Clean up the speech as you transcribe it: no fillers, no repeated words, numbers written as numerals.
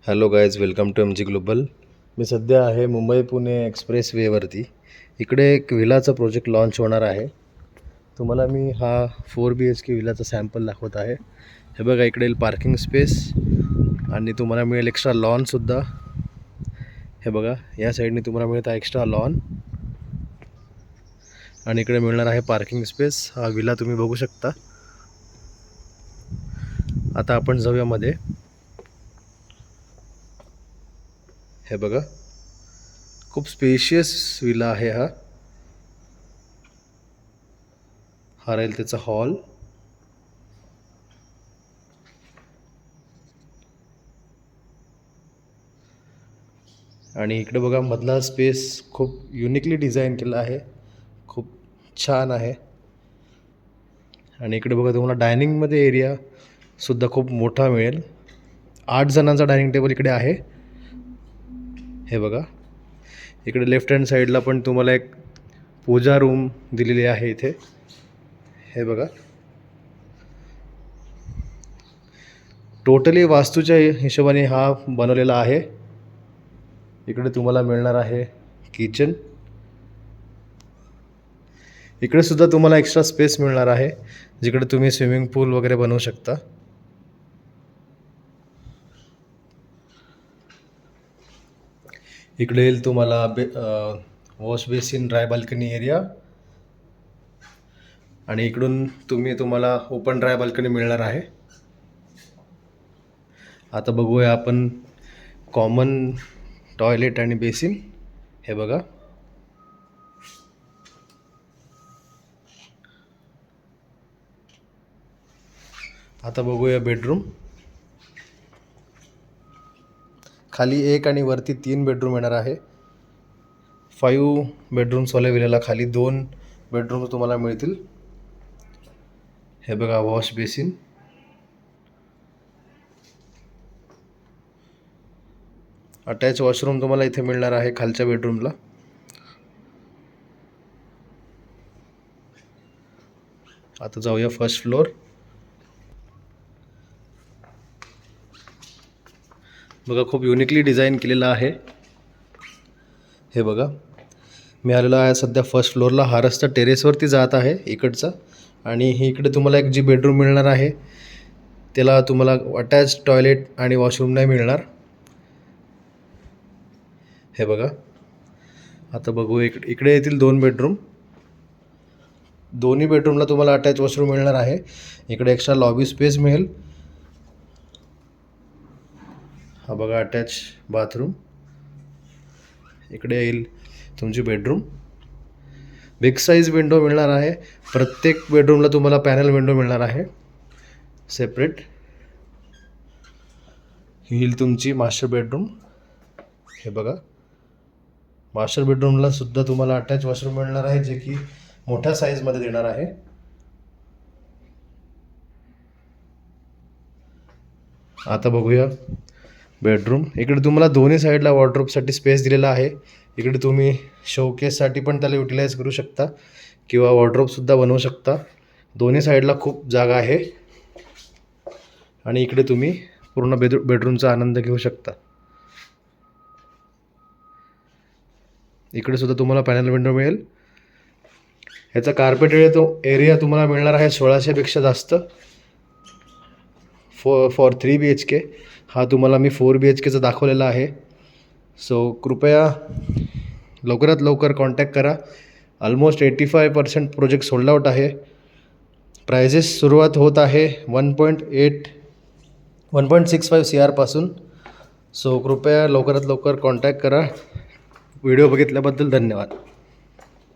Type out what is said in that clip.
Hello guys, welcome to MG global. मी सध्या आहे मुंबई पुणे एक्सप्रेस वेवरती. इकडे एक विलाचा प्रोजेक्ट लॉन्च होणार आहे. तुम्हाला मी हा 4 BHK विलाचा सॅम्पल दाखवत आहे. हे बघा, इकडे येईल पार्किंग स्पेस आणि तुम्हाला मिळेल एक्स्ट्रा लॉनसुद्धा. हे बघा, या साईडने तुम्हाला मिळत आहे एक्स्ट्रा लॉन आणि इकडे मिळणार आहे पार्किंग स्पेस. हा विला तुम्ही बघू शकता. आता आपण जाऊया मध्ये. हे बघा, खूप स्पेशियस विला आहे हा. राहील त्याचा हॉल. आणि इकडे बघा, मधला स्पेस खूप युनिकली डिझाईन केला आहे, खूप छान आहे. आणि इकडे बघा, तुम्हाला डायनिंगमध्ये एरिया सुद्धा खूप मोठा मिळेल. 8 जणांचा डायनिंग टेबल इकडे आहे. हे बघा, इकडे लेफ्ट हँड साईडला पण तुम्हाला एक पूजा रूम दिलेली आहे इथे. हे बघा, टोटली वास्तूच्या हिशोबाने हा बनवलेला आहे. इकडे तुम्हाला मिळणार आहे किचन. इकडे सुद्धा तुम्हाला एक्स्ट्रा स्पेस मिळणार आहे, जिकडे तुम्ही स्विमिंग पूल वगैरे बनवू शकता. इकडे येईल तुम्हाला wash basin, dry balcony area. आणि इकडून तुम्हाला ओपन ड्राय बाल्कनी मिळणार आहे. आता बघूया आपण कॉमन टॉयलेट आणि बेसिन. हे बघा, आता बघूया बेडरूम. खाली 1 आणि वरती 3 बेडरूम येणार आहे. 5 बेडरूम्सवाल्या विल्याला खाली 2 बेडरूम तुम्हाला मिळतील. हे बघा, वॉश बेसिन. अटॅच वॉशरूम तुम्हाला इथे मिळणार आहे खालच्या बेडरूमला. आता जाऊया फर्स्ट फ्लोअर. बघा, खूप युनिकली डिझाईन केलेलं आहे. हे बघा, मी आलेलो आहे सध्या फर्स्ट फ्लोअरला. हा रस्ता टेरेसवरती जात आहे इकडचा. आणि ही इकडे तुम्हाला एक जी बेडरूम मिळणार आहे, त्याला तुम्हाला अटॅच टॉयलेट आणि वॉशरूम नाही मिळणार. हे बघा, आता बघू. इकडे येतील 2 बेडरूम. दोन्ही बेडरूमला तुम्हाला अटॅच वॉशरूम मिळणार आहे. इकडे एक्स्ट्रा लॉबी स्पेस मिळेल. हा बघा, अटॅच बाथरूम. इकडे येईल तुमची बेडरूम. बिग साईज विंडो मिळणार आहे. प्रत्येक बेडरूमला तुम्हाला पॅनल विंडो मिळणार आहे सेपरेट. ही येईल तुमची मास्टर बेडरूम. हे बघा, मास्टर बेडरूमला सुद्धा तुम्हाला अटॅच वॉशरूम मिळणार आहे, जे की मोठ्या साईजमध्ये देणार आहे. आता बघूया बेडरूम. इकडे तुम्हाला दोन्ही साईडला वॉर्डरोबसाठी स्पेस दिलेला आहे. इकडे तुम्ही शोकेससाठी पण त्याला युटिलाइज करू शकता किंवा वॉर्डरोबसुद्धा बनवू शकता. दोन्ही साईडला खूप जागा आहे. आणि इकडे तुम्ही पूर्ण बेडरूमचा आनंद घेऊ शकता. इकडे सुद्धा तुम्हाला पॅनल विंडो मिळेल. ह्याचा कार्पेट एरिया तुम्हाला मिळणार आहे 1600पेक्षा जास्त फॉर 3 BHK. हा तुम्हाला मी 4 BHKचा दाखवलेला आहे. सो कृपया लवकरात लवकर कॉन्टॅक्ट करा. ऑलमोस्ट 85% प्रोजेक्ट सोल्ड आउट आहे. प्राइजेस सुरुवात होत आहे 1.65 CR पासून. सो कृपया लवकरात लवकर कॉन्टॅक्ट करा. व्हिडिओ बघितल्याबद्दल धन्यवाद.